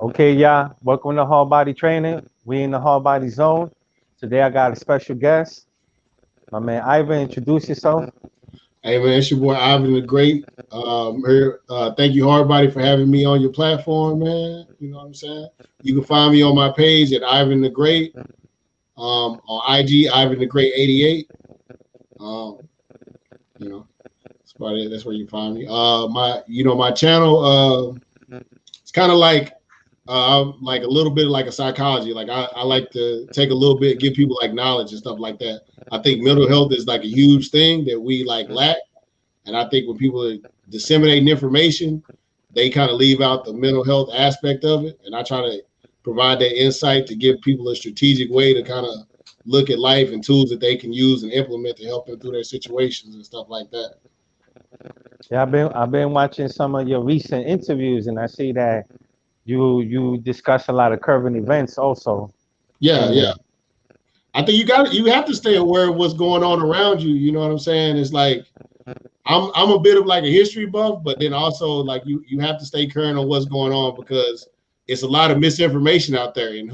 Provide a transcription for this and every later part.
Okay, y'all. Welcome to Hard Body Training. We in the Hard Body Zone. Today I got a special guest. My man Ivan, introduce yourself. Hey man, it's your boy Ivan the Great. Here, thank you, Hardbody, for having me on your platform, man. You know what I'm saying? You can find me on my page at Ivan the Great, on IG, Ivan the Great 88. Um, you know, that's about it. That's where you find me. My channel, it's kind of like a little bit like a psychology. Like I like to take a little bit, give people like knowledge and stuff like that. I think mental health is like a huge thing that we like lack. And I think when people are disseminating information, they kind of leave out the mental health aspect of it. And I try to provide that insight to give people a strategic way to kind of look at life and tools that they can use and implement to help them through their situations and stuff like that. Yeah, I've been watching some of your recent interviews, and I see that you discuss a lot of current events also. Yeah, yeah. And You have to stay aware of what's going on around you. You know what I'm saying? It's like I'm a bit of like a history buff, but then also like you have to stay current on what's going on because it's a lot of misinformation out there and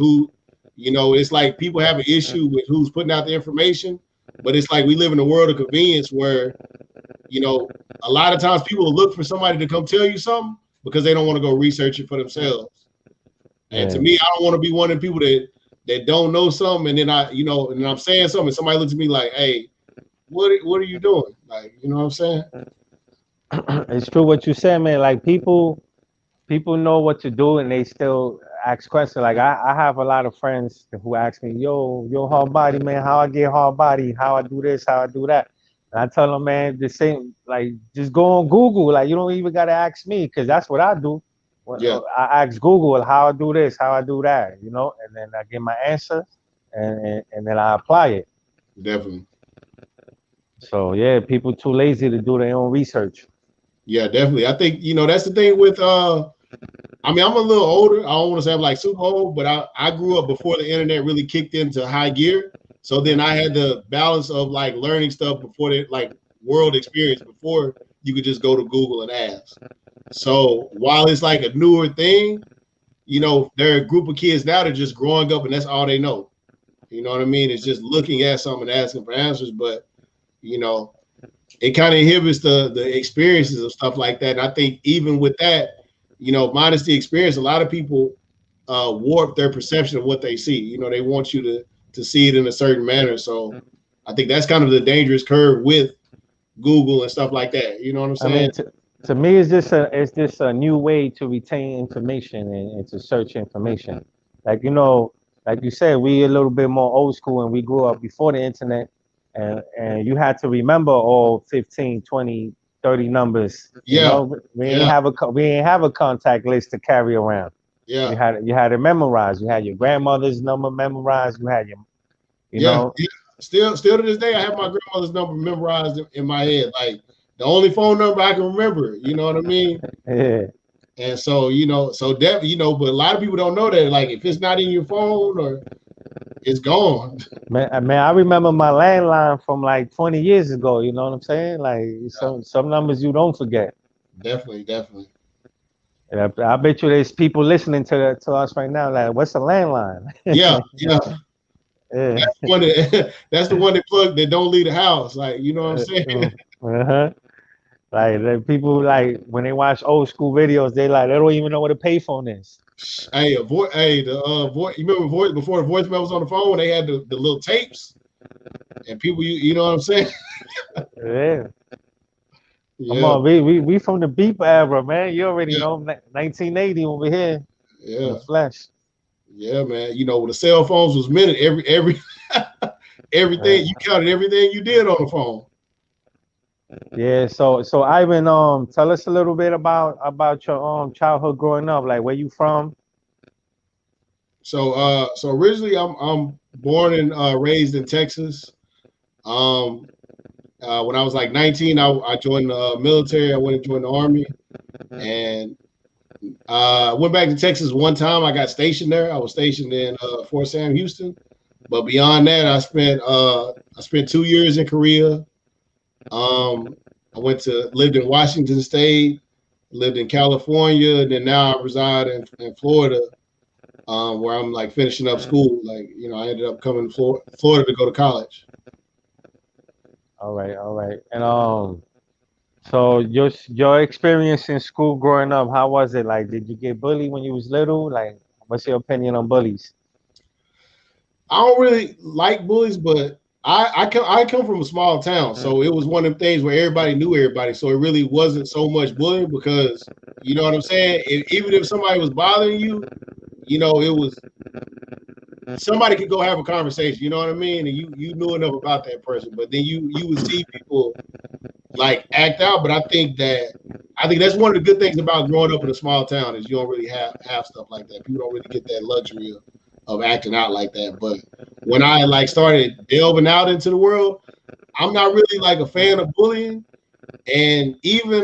it's like people have an issue with who's putting out the information, but it's like we live in a world of convenience where, a lot of times people will look for somebody to come tell you something because they don't want to go research it for themselves. And to yeah, me, I don't want to be one of the people that don't know something and then and I'm saying something and somebody looks at me like, hey, what are you doing? Like, you know what I'm saying? it's true what you said, man. Like people know what to do, and they still ask questions. Like I have a lot of friends who ask me, yo, hard body, man, how I get hard body, how I do this, how I do that. And I tell them, man, the same, like just go on Google. Like you don't even gotta ask me, because that's what I do. Yeah, I ask Google how I do this, how I do that, and then I get my answer, and then I apply it. definitely. So yeah, people too lazy to do their own research. Yeah, definitely. I think, that's the thing with I'm a little older. I don't want to say I'm like super old, but I grew up before the internet really kicked into high gear. So then I had the balance of like learning stuff before the like world experience before you could just go to Google and ask. So while it's like a newer thing, there are a group of kids now that are just growing up and that's all they know. You know what I mean? It's just looking at something and asking for answers, but you know, it kind of inhibits the experiences of stuff like that. And I think even with that, minus the experience, a lot of people warp their perception of what they see. They want you to see it in a certain manner. So I think that's kind of the dangerous curve with Google and stuff like that. You know what I'm I saying? mean, to me, it's just a new way to retain information and to search information. Like like you said, we a little bit more old school, and we grew up before the internet, and you had to remember all 15, 20, 30 numbers. Yeah, yeah, We ain't have a contact list to carry around. yeah, You had it memorized. You had your grandmother's number memorized. You had your you yeah, know yeah. Still to this day, I have my grandmother's number memorized in my head. Like the only phone number I can remember. You know what I mean? yeah. And so, so that, but a lot of people don't know that. Like, if it's not in your phone or it's gone. Man, I remember my landline from like 20 years ago. You know what I'm saying? Like some numbers you don't forget. Definitely, definitely. And I bet you there's people listening to us right now. Like, what's a landline? Yeah, yeah. Yeah. That's the one that plug that don't leave the house. Like, you know what I'm saying? Uh-huh. Like the people like when they watch old school videos, they don't even know what a payphone is. Hey, the voice. You remember voice before the voicemail was on the phone? They had the little tapes, and people, you know what I'm saying? Yeah. Come Yeah, on, we from the beep era, man. You already yeah, know 1980 over here in the yeah, flesh. yeah, man. When the cell phones was minute, every Uh, everything you counted everything you did on the phone. Yeah, so Ivan, tell us a little bit about your childhood growing up, like where you from? So originally I'm born and raised in Texas. Um, when I was like 19, I joined the military. I went and joined the army, and went back to Texas one time. I got stationed there. I was stationed in Fort Sam, Houston. But beyond that, I spent 2 years in Korea. Um, I lived in Washington State, lived in California, and then now I reside in Florida. where I'm like finishing up school. Like, you know, I ended up coming to Florida to go to college. All right, all right. And so your experience in school growing up, how was it? Like, did you get bullied when you was little? Like, what's your opinion on bullies? I don't really like bullies, but I come from a small town, so it was one of them things where everybody knew everybody. So it really wasn't so much bullying because you know what I'm saying. Even if somebody was bothering you, you know, it was somebody could go have a conversation. You know what I mean? And you knew enough about that person, but then you would see people like act out. But I think that's one of the good things about growing up in a small town is you don't really have stuff like that. People don't really get that luxury of acting out like that. But when I like started delving out into the world, I'm not really like a fan of bullying. And even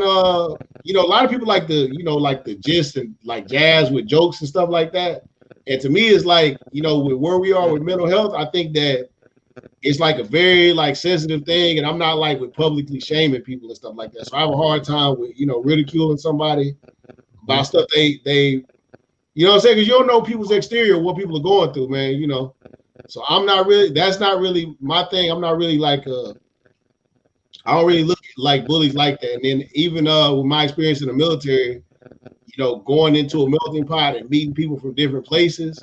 you know, a lot of people like the gist and like jazz with jokes and stuff like that. And to me, it's like, you know, with where we are with mental health, I think that it's like a very like sensitive thing, and I'm not like with publicly shaming people and stuff like that. So I have a hard time with, you know, ridiculing somebody about stuff they you know what I'm saying? Because you don't know people's exterior, what people are going through, man. You know, so I'm not really. That's not really my thing. I'm not really like I don't really look at like bullies like that. And then even with my experience in the military, you know, going into a melting pot and meeting people from different places,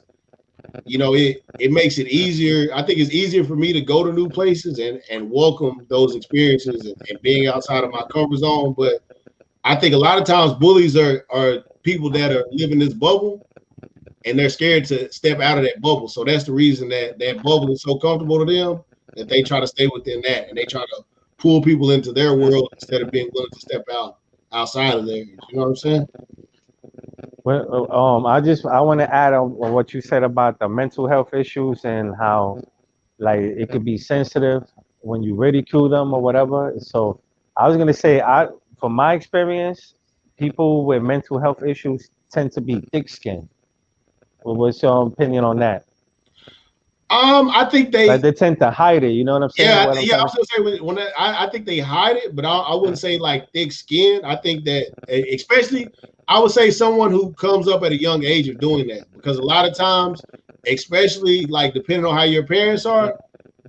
you know, it makes it easier. I think it's easier for me to go to new places and welcome those experiences and being outside of my comfort zone. But I think a lot of times bullies are people that are living this bubble and they're scared to step out of that bubble. So that's the reason that that bubble is so comfortable to them that they try to stay within that and they try to pull people into their world instead of being willing to step outside of theirs. You know what I'm saying? Well, I want to add on what you said about the mental health issues and how like it could be sensitive when you ridicule them or whatever. So I was gonna say, from my experience, people with mental health issues tend to be thick-skinned. What's your opinion on that? I think Like they they tend to hide it. You know what I'm saying? Yeah, What I'm yeah. I trying was to. gonna say when I think they hide it, but I wouldn't say like thick skin. I think that especially I would say someone who comes up at a young age of doing that because a lot of times, especially like depending on how your parents are,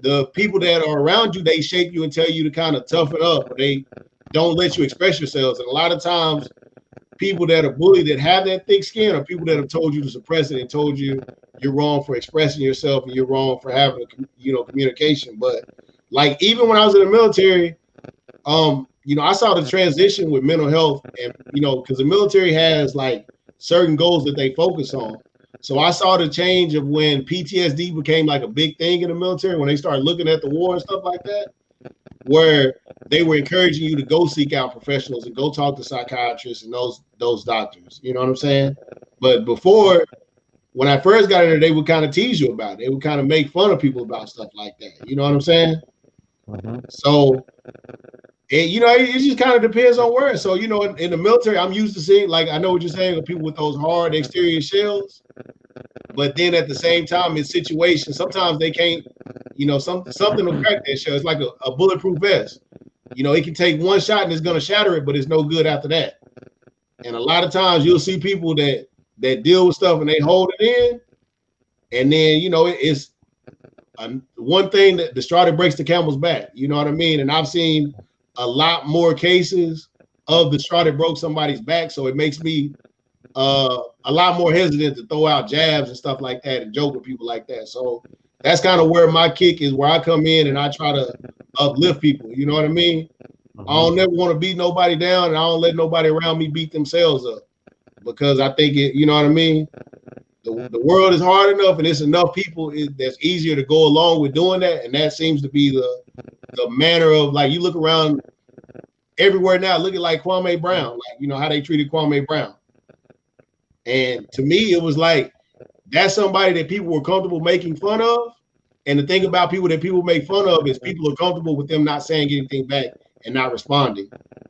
the people that are around you they shape you and tell you to kind of toughen up, or they don't let you express yourselves. And a lot of times, people that are bullied that have that thick skin are people that have told you to suppress it and told you you're wrong for expressing yourself and you're wrong for having communication. But like even when I was in the military, you know, I saw the transition with mental health, and you know, because the military has like certain goals that they focus on. So I saw the change of when PTSD became like a big thing in the military when they started looking at the war and stuff like that, where they were encouraging you to go seek out professionals and go talk to psychiatrists and those doctors. You know what I'm saying? But before, when I first got in there, they would kind of tease you about it. They would kind of make fun of people about stuff like that. You know what I'm saying? Mhm. So, you know, it just kind of depends on where. So, you know, in the military, I'm used to seeing, like, I know what you're saying, with people with those hard exterior shells. But then at the same time, in situations, sometimes they can't, you know, something will crack that shell. It's like a bulletproof vest. You know, it can take one shot and it's going to shatter it, but it's no good after that. And a lot of times you'll see people that deal with stuff and they hold it in, and then you know it's one thing that the straw that breaks the camel's back. You know what I mean? And I've seen a lot more cases of the straw that broke somebody's back, so it makes me a lot more hesitant to throw out jabs and stuff like that and joke with people like that. So that's kind of where my kick is, where I come in and I try to uplift people. You know what I mean? I don't Mhm. never want to beat nobody down, and I don't let nobody around me beat themselves up because I think it. You know what I mean? The world is hard enough, and it's enough people that's easier to go along with doing that, and that seems to be the manner of like you look around everywhere now, look at like Kwame Brown, like you know how they treated Kwame Brown, and to me it was like that's somebody that people were comfortable making fun of. And the thing about people that people make fun of is people are comfortable with them not saying anything back and not responding.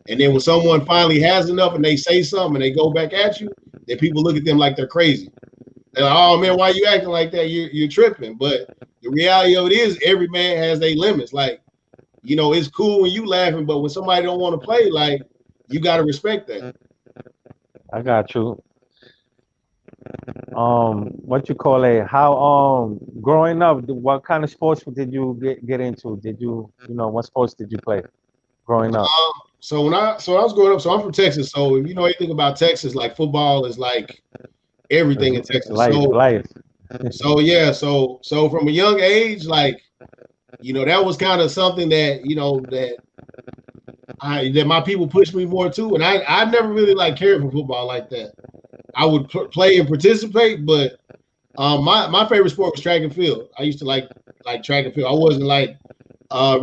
And then when someone finally has enough and they say something and they go back at you, then people look at them like they're crazy. They're like, oh man, why are you acting like that? You're tripping. But the reality of it is every man has their limits. Like, you know, it's cool when you laughing, but when somebody don't want to play, like you got to respect that. I got you. what you call it? How growing up, what kind of sports did you get into? Did you know what sports did you play growing up? So I was growing up. So I'm from Texas. So if you know anything about Texas, like football is like everything in It's Texas. life, life. So yeah. So from a young age, like that was kind of something that that my people pushed me more to, and I never really like cared for football like that. I would play and participate, but my favorite sport was track and field. I used to like track and field. I wasn't like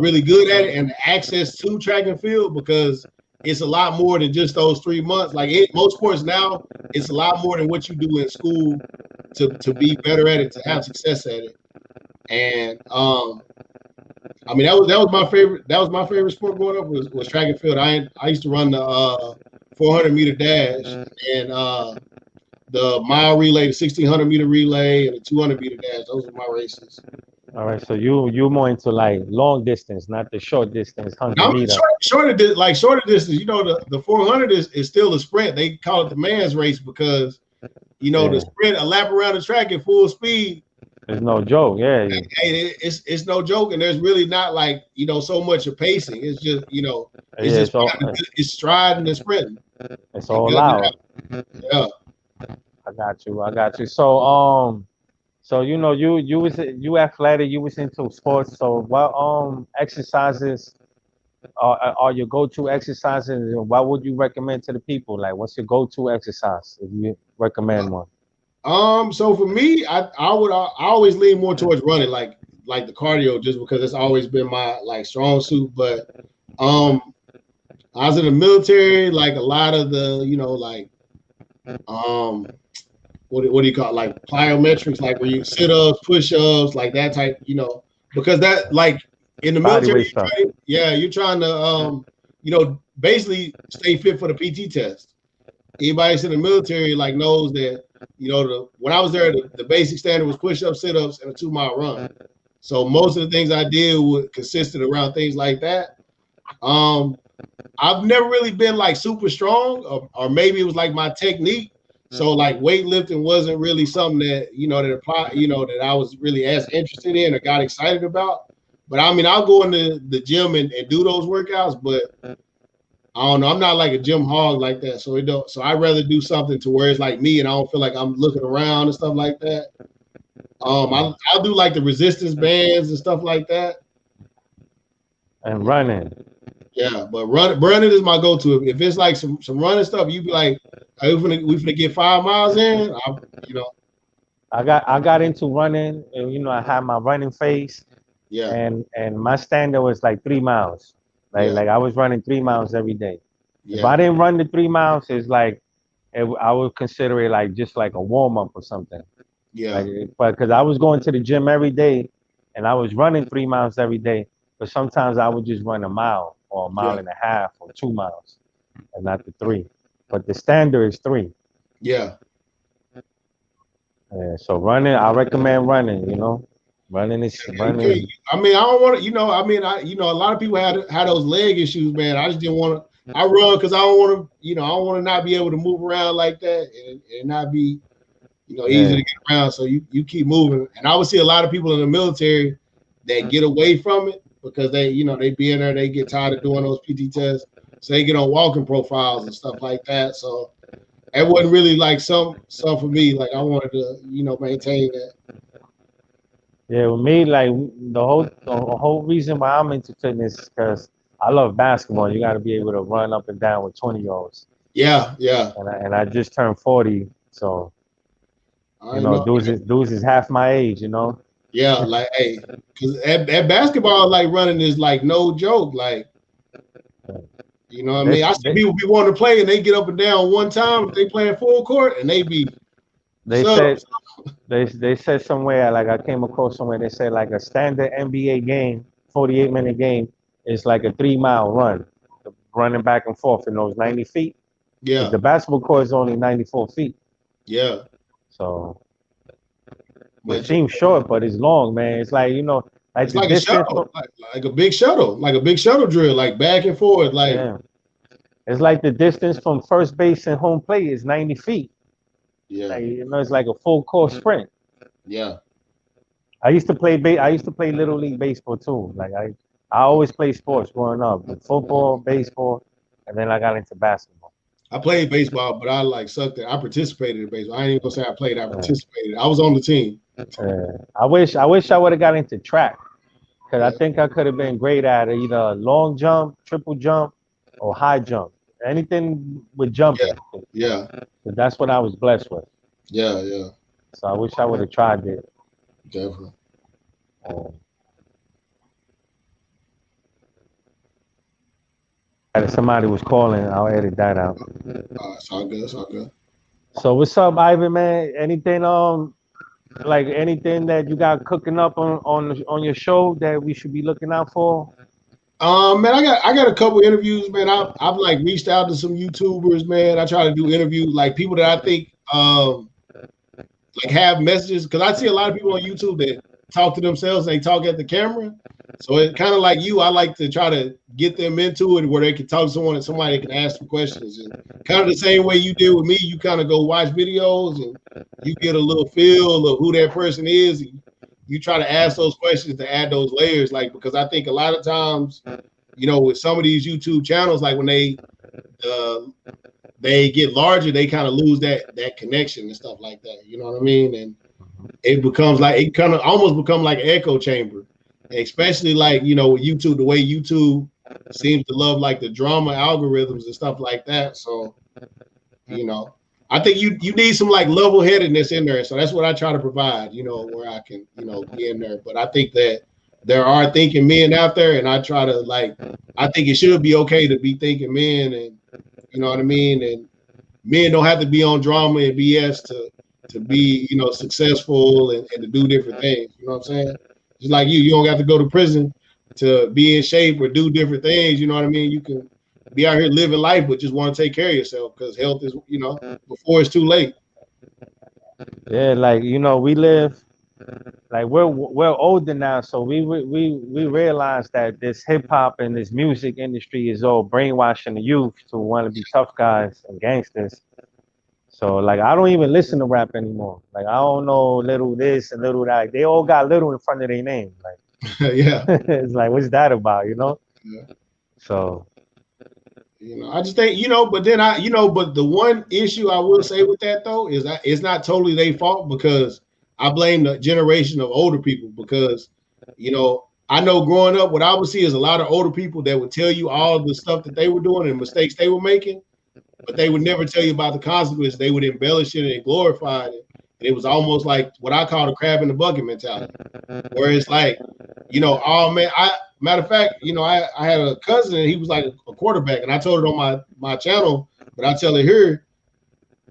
really good at it, and access to track and field because it's a lot more than just those 3 months. Like most sports now, it's a lot more than what you do in school to be better at it, to have success at it. And I mean that was my favorite. That was my favorite sport growing up was track and field. I used to run the 400-meter dash and the mile relay, the 1600-meter relay, and the 200-meter dash. Those were my races. All right, so you more into like long distance, not the short distance, Now, 100 meter. shorter distance. The 400 is still a sprint. They call it the man's race because the Yeah, sprint, a lap around the track at full speed. it's no joke. Yeah, Hey, it's no joke, and there's really not like so much of pacing. It's just it's yeah, just it's striding and sprinting. it's And all good, out. yeah. I got you. I got you. So you athletic. You was into sports. So what exercises are your go-to exercises? And what would you recommend to the people? Like, what's your go-to exercise if you recommend one? So for me, I always lean more towards running, like the cardio, just because it's always been my like strong suit. But um, I was in the military, like a lot of the like um what do you call it? Like plyometrics, like where you sit ups, push ups, like that type, because that like in the Body military, weight stuff. you're trying to basically stay fit for the PT test. Anybody that's in the military like knows that when I was there, the basic standard was push ups, sit ups, and a 2 mile run. So most of the things I did consisted around things like that. Um, I've never really been like super strong, or maybe it was like my technique. So like weightlifting wasn't really something that that I was really as interested in or got excited about. But I mean, I'll go into the gym and do those workouts, but I don't know. I'm not like a gym hog like that. So it don't. So I'd rather do something to where it's like me, and I don't feel like I'm looking around and stuff like that. I'll do like the resistance bands and stuff like that. And running. Yeah, but running is my go-to. If it's like some running stuff, you be like, hey, we finna get 5 miles in. I got into running, and I had my running phase, Yeah, and my standard was like 3 miles. yeah, Like I was running 3 miles every day. If yeah, I didn't run the 3 miles, it's like I would consider it like just like a warm up or something. yeah, Like, but because I was going to the gym every day, and I was running 3 miles every day, but sometimes I would just run a mile or a yeah, mile and a half or 2 miles, and not the three. But the standard is three. yeah. So running, I recommend running. Running is You running can't. is I mean, I don't want to. I mean, a lot of people had those leg issues, man. I just didn't want to. I run because I don't want to. I don't want to not be able to move around like that and not be easy yeah. to get around. So you keep moving. And I would see a lot of people in the military that get away from it because they be in there, they get tired of doing those PT tests. So they get on walking profiles and stuff like that. So it wasn't really like some for me. Like I wanted to, maintain that. Yeah, with me, like the whole reason why I'm into fitness is because I love basketball. You got to be able to run up and down with 20-year-olds, Yeah, yeah. and I just turned 40, so I know. dudes is half my age. Yeah, like hey, because at basketball, like running is like no joke. Like, what I They mean? I see they people be wanting to play and they get up and down one time if they playing full court and they be they so said they said somewhere, like I came across somewhere, they said like a standard NBA game, 48-minute game is like a 3 mile run, running back and forth in those 90 feet. Because yeah, the basketball court is only 94 feet, yeah. so which But seems short, but it's long, man. It's like like it's the like a distance shuttle, from like a big shuttle drill, like back and forth, like yeah, it's like the distance from first base and home plate is 90 feet. Yeah. Like, it's like a full court sprint. Yeah. I used to play little league baseball too. Like I always played sports growing up, like football, baseball, and then I got into basketball. I played baseball, but I like sucked it. I participated in baseball. I ain't even gonna say I played. I Uh, participated. I was on the team. I wish I would have got into track because I Yeah. think I could have been great at either long jump, triple jump, or high jump. Anything with Yeah. jumping. Yeah. 'Cause that's what I was blessed with. Yeah. Yeah. So I wish I would have tried it. Definitely. Um, somebody was calling. I'll edit that out. It's all good. It's all good. So what's up, Ivan, man? Anything like anything that you got cooking up on your show that we should be looking out for? Man, I got a couple interviews, man. I've like reached out to some YouTubers, man. I try to do interviews like people that I think like have messages because I see a lot of people on YouTube that talk to themselves and they talk at the camera. So it kind of like you, I like to try to get them into it where they can talk to someone and somebody can ask them questions. And kind of the same way you did with me, you kind of go watch videos and you get a little feel of who that person is. And you try to ask those questions to add those layers, like because I think a lot of times, with some of these YouTube channels, like when uh, they get larger, they kind of lose that connection and stuff like that. You know what I mean? And it becomes like it kind of almost become like an echo chamber, especially like with YouTube, the way YouTube seems to love like the drama algorithms and stuff like that. So I think you need some like level headedness in there. So that's what I try to provide. Where I can be in there. But I think that there are thinking men out there, and I try to I think it should be okay to be thinking men, and you know what I mean. And men don't have to be on drama and BS to be successful and to do different things. You know what I'm saying? Just like you don't have to go to prison to be in shape or do different things. You know what I mean? You can be out here living life, but just want to take care of yourself because health is before it's too late. Yeah, like we live like we're older now, so we realize that this hip hop and this music industry is all brainwashing the youth to want to be tough guys and gangsters. So like I don't even listen to rap anymore. Like I don't know little this and little that. They all got little in front of their name. Like Yeah. it's like what's that about, Yeah. So I just think, but then but the one issue I will say with that though is that it's not totally their fault because I blame the generation of older people because, I know growing up, what I would see is a lot of older people that would tell you all the stuff that they were doing and mistakes they were making, but they would never tell you about the consequences. They would embellish it and glorify it. And it was almost like what I call the crab in the bucket mentality, where it's like, oh man, matter of fact, I had a cousin and he was like a quarterback, and I told it on my channel, but I tell it here,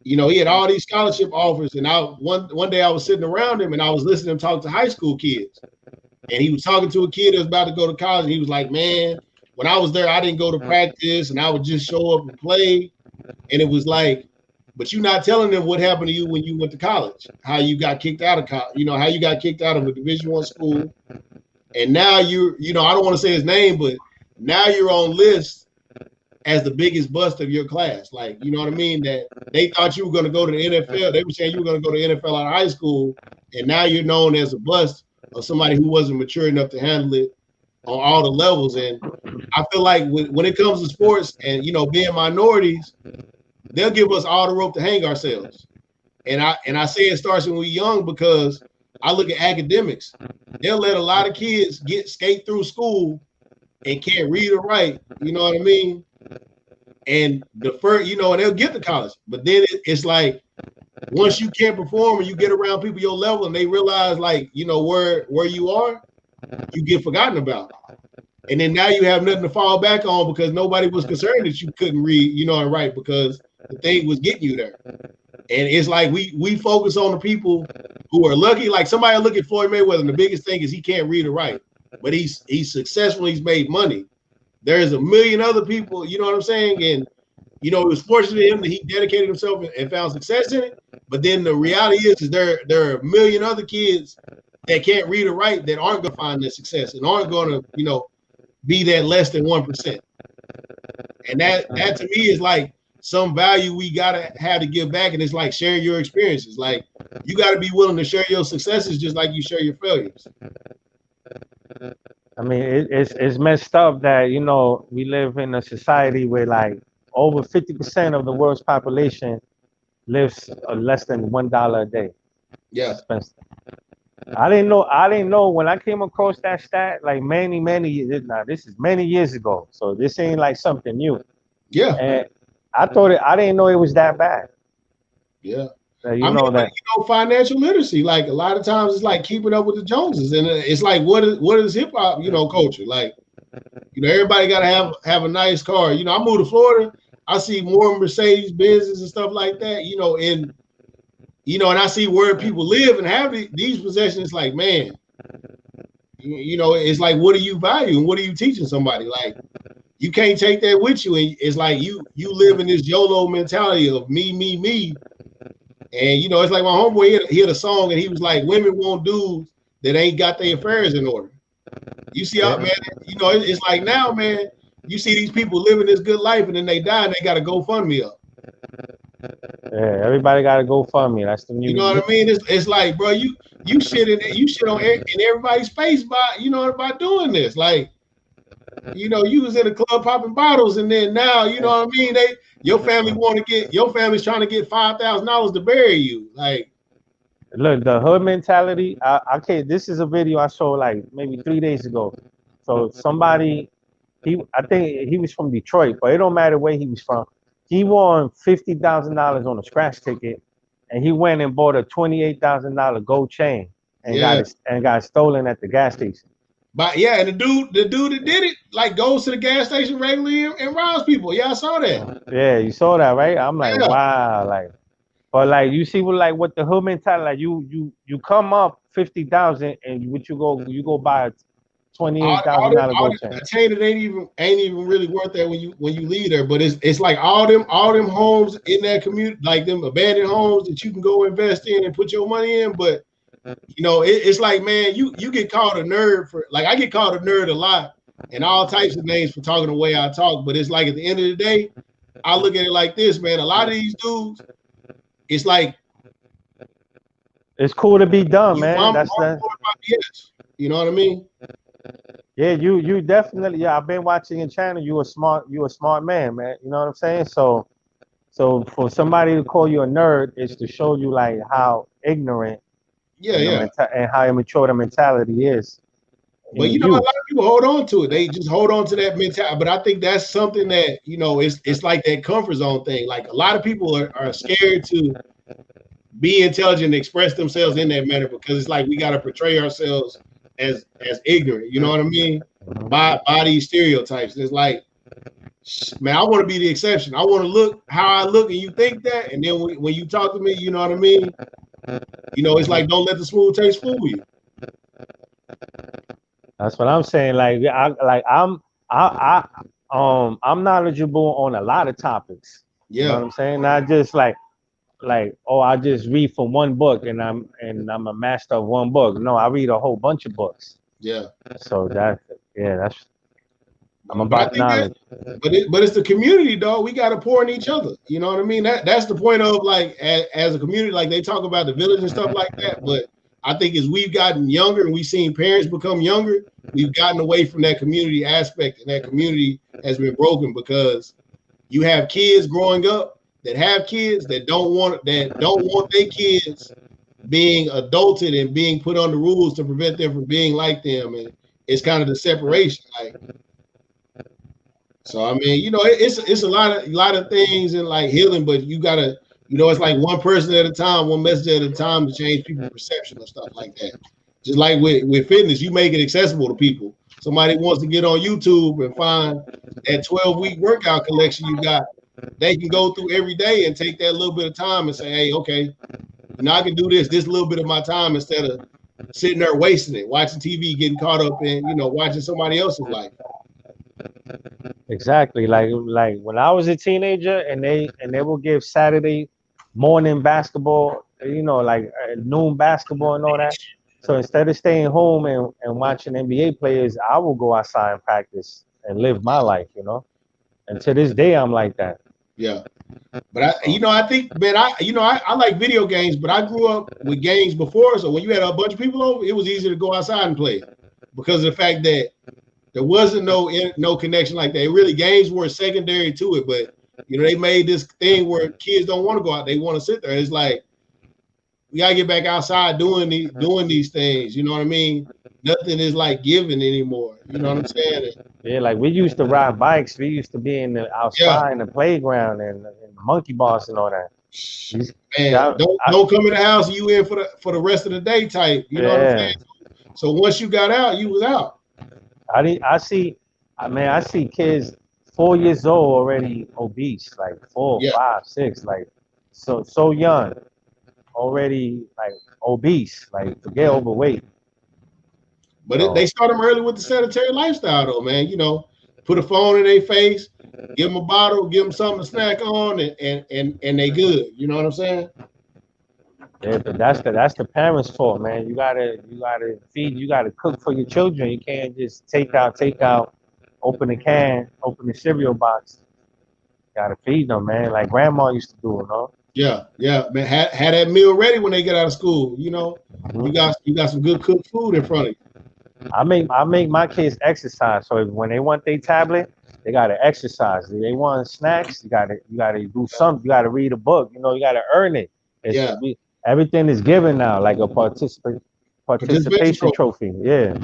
he had all these scholarship offers, and one day I was sitting around him and I was listening to him talk to high school kids, and he was talking to a kid that was about to go to college, and he was like, man, when I was there, I didn't go to practice, and I would just show up and play, and it was like, but you're not telling them what happened to you when you went to college, how you got kicked out of college, how you got kicked out of a Division I school. And now I don't want to say his name, but now you're on list as the biggest bust of your class. Like, you know what I mean? That they thought you were going to go to the NFL. They were saying you were going to go to the NFL out of high school. And now you're known as a bust of somebody who wasn't mature enough to handle it on all the levels. And I feel like when it comes to sports and, being minorities, they'll give us all the rope to hang ourselves. And I say it starts when we're young because I look at academics. They'll let a lot of kids skate through school and can't read or write. You know what I mean? And the first, and they'll get to college. But then it's like once you can't perform and you get around people your level and they realize like, where you are, you get forgotten about. And then now you have nothing to fall back on because nobody was concerned that you couldn't read, and write because the thing was getting you there. And it's like we focus on the people who are lucky. Like somebody look at Floyd Mayweather, and the biggest thing is he can't read or write, but he's successful. He's made money. There's a million other people, you know what I'm saying? And it was fortunate to him that he dedicated himself and found success in it. But then the reality is there are a million other kids that can't read or write that aren't gonna find their success and aren't gonna, be that less than 1%. And that to me is like some value we gotta have to give back, and it's like sharing your experiences. Like you gotta be willing to share your successes just like you share your failures. I mean, it's messed up that, you know, we live in a society where like over 50% of the world's population lives less than $1 a day. Yeah, Expensive. I didn't know when I came across that stat like many years. Now this is many years ago, so this ain't like something new. yeah, And I didn't know it was that bad. yeah. You I mean, know but that. financial literacy, like a lot of times, it's like keeping up with the Joneses, and it's like what is hip hop, culture? Like, everybody got to have a nice car. I moved to Florida, I see more Mercedes Benzes and stuff like that. And I see where people live and have these possessions. Like, man, it's like, what do you value and what are you teaching somebody? Like, you can't take that with you, and it's like you live in this YOLO mentality of me. And it's like my homeboy he had a song, and he was like, "Women want dudes that ain't got their affairs in order." You see how, man? It's like now, man. You see these people living this good life, and then they die, and they got to GoFundMe up. Yeah, everybody got to go fund me. That's the new. You know what I mean? It's like, bro, you shit in everybody's face by doing this. Like, you was in a club popping bottles, and then now, you know what I mean? Your family's trying to get $5,000 to bury you. Like, Look, the hood mentality. I can't. This is a video I saw like maybe 3 days ago. So somebody, I think he was from Detroit, but it don't matter where he was from. He won $50,000 on a scratch ticket, and he went and bought a $28,000 gold chain and got stolen at the gas station. But yeah, and the dude that did it like goes to the gas station regularly and robs people. Yeah, I saw that. Yeah, you saw that, right? I'm like, Yeah. wow, like, but like you see what the hood mentality, like you come up 50,000 and what you go buy a $28,000 gold chain. The chain that ain't even really worth that when you leave there. But it's like all them homes in that community, like them abandoned homes that you can go invest in and put your money in. But it's like, man, you get called a nerd for, like, I get called a nerd a lot and all types of names for talking the way I talk. But it's like at the end of the day, I look at it like this, man. A lot of these dudes, it's like, it's cool to be dumb, man. That's the. You know what I mean? Yeah, you definitely. Yeah, I've been watching your channel. You a smart man, man. You know what I'm saying? So for somebody to call you a nerd is to show you like how ignorant, and how immature the mentality is. But a lot of people hold on to it. They just hold on to that mentality. But I think that's something that it's like that comfort zone thing. Like a lot of people are scared to be intelligent and express themselves in that manner because it's like we got to portray ourselves as ignorant. You know what I mean? By these stereotypes. It's like, man, I want to be the exception. I want to look how I look, and you think that, and then when you talk to me, you know what I mean? It's like, don't let the smooth taste fool you. That's what I'm saying. Like I'm knowledgeable on a lot of topics. Yeah. You know what I'm saying? Not just like oh, I just read from one book and I'm a master of one book. No, I read a whole bunch of books. Yeah. So I'm about knowledge. But it's the community, dog. We got to pour in each other. You know what I mean? That's the point of, like, as a community, like they talk about the village and stuff like that. But I think as we've gotten younger and we've seen parents become younger, we've gotten away from that community aspect, and that community has been broken because you have kids growing up that have kids that don't want their kids being adulted and being put under rules to prevent them from being like them, and it's kind of the separation, like. So I mean, it's a lot of things in like healing, but you gotta, it's like one person at a time, one message at a time to change people's perception of stuff like that. Just like with fitness, you make it accessible to people. Somebody wants to get on YouTube and find that 12-week workout collection you got. They can go through every day and take that little bit of time and say, hey, okay, I can do this little bit of my time instead of sitting there wasting it, watching TV, getting caught up in, watching somebody else's life. Exactly. Like when I was a teenager and they will give Saturday morning basketball, like noon basketball and all that. So instead of staying home and watching NBA players, I will go outside and practice and live my life, And to this day, I'm like that. Yeah. But I think, man, I like video games, but I grew up with games before. So when you had a bunch of people over, it was easy to go outside and play because of the fact that there wasn't no connection like that. Really, games were secondary to it, but they made this thing where kids don't want to go out; they want to sit there. It's like we gotta get back outside doing these things. You know what I mean? Nothing is like giving anymore. You know what I'm saying? Yeah, like we used to ride bikes. We used to be outside in the playground and the monkey bars and all that. Man, don't come in the house. You in for the rest of the day type. You know what I'm saying? So once you got out, you was out. I see kids 4 years old already obese, like 4, 5, 6, like so young, already like obese, like forget overweight. But they start them early with the sedentary lifestyle, though, man. Put a phone in their face, give them a bottle, give them something to snack on, and they good. You know what I'm saying? Yeah, but that's the parents' fault, man. You gotta feed, you gotta cook for your children. You can't just take out, open the can, open the cereal box. Gotta feed them, man. Like grandma used to do, Yeah, man. Had that meal ready when they get out of school. You got some good cooked food in front of you. I make my kids exercise. So when they want their tablet, they gotta exercise. If they want snacks, you gotta do something. You gotta read a book. You gotta earn it. Everything is given now, like a participation trophy. Yeah.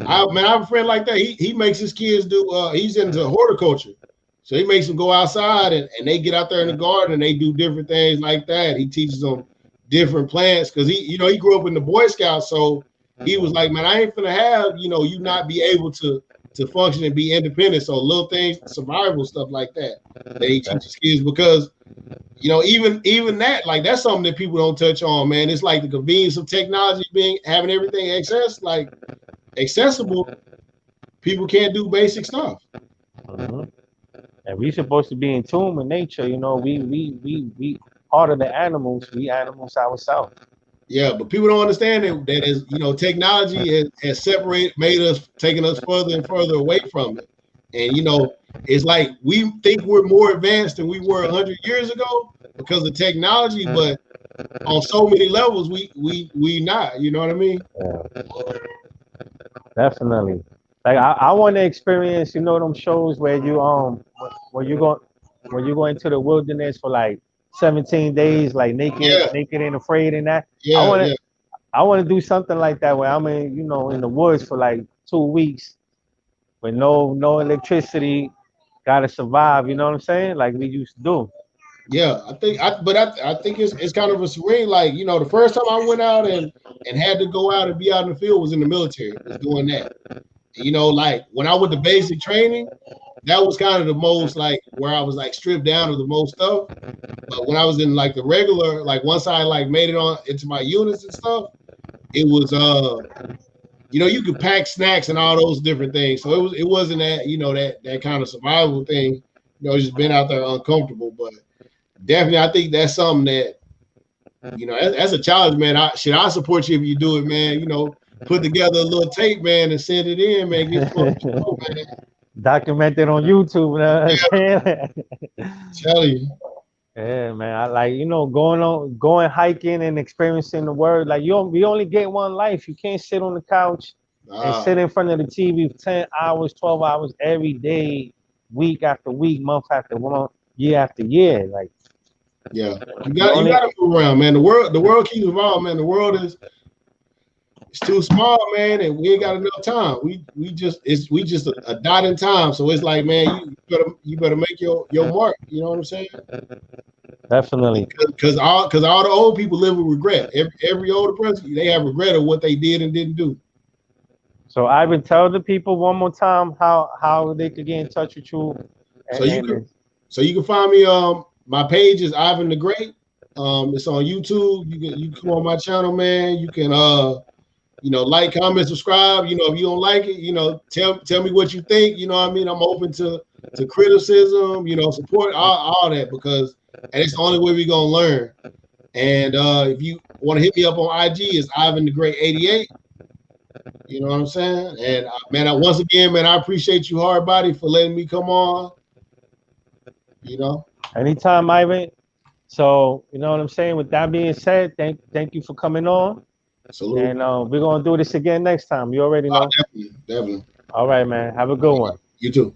I have a friend like that. He makes his kids do. He's into horticulture, so he makes them go outside and they get out there in the garden and they do different things like that. He teaches them different plants because he grew up in the Boy Scouts, so he was like, man, I ain't finna have you not be able to function and be independent. So little things, survival stuff like that he teaches kids because even that, like, that's something that people don't touch on, man. It's like the convenience of technology having everything accessible. People can't do basic stuff. Mm-hmm. And we supposed to be in tune with nature. We part of the animals. We animals ourselves. Yeah, but people don't understand that is technology has taken us further and further away from it. And it's like we think we're more advanced than we were 100 years ago because of technology, but on so many levels we not. You know what I mean? Yeah. Definitely. Like I want to experience, them shows where you go into the wilderness for like 17 days, like naked and afraid and that. I want to do something like that where I'm in the woods for like 2 weeks with no electricity, gotta survive. You know what I'm saying? Like we used to do. Yeah, I think it's kind of a serene. Like the first time I went out and had to go out and be out in the field was in the military. Was doing that. Like when I went to basic training, that was kind of the most like where I was like stripped down of the most stuff. But when I was in like the regular, like once I like made it on into my units and stuff, it was you could pack snacks and all those different things. So it wasn't that that kind of survival thing. Just been out there uncomfortable. But definitely, I think that's something that as a challenge, man. I support you if you do it, man. Put together a little tape, man, and send it in, man. Get man. Documented on YouTube, Tell you. Yeah, man. I like going hiking and experiencing the world. Like we only get one life. You can't sit on the couch and sit in front of the TV for 10 hours, 12 hours every day, week after week, month after month, year after year. Like, yeah, you got to move around, man. The world keeps evolving, man. The world it's too small, man, and we ain't got enough time. We just a dot in time. So it's like, man, you better make your mark. You know what I'm saying? Definitely. Because all the old people live with regret. Every older person, they have regret of what they did and didn't do. So Ivan, tell the people one more time how they could get in touch with you. So you can find me. My page is IvanTheGreat. It's on YouTube. You can come on my channel, man. You can like, comment, subscribe. If you don't like it, tell me what you think. You know what I mean? I'm open to criticism, support, all that, because it's the only way we're gonna learn. And if you want to hit me up on IG, it's IvanTheGreat 88. You know what I'm saying? And once again, man, I appreciate you, Hardbody, for letting me come on. Anytime, Ivan. So you know what I'm saying. With that being said, thank you for coming on, Salute. and we're gonna do this again next time. You already know. Definitely, definitely. All right, man. Have a good one. You too.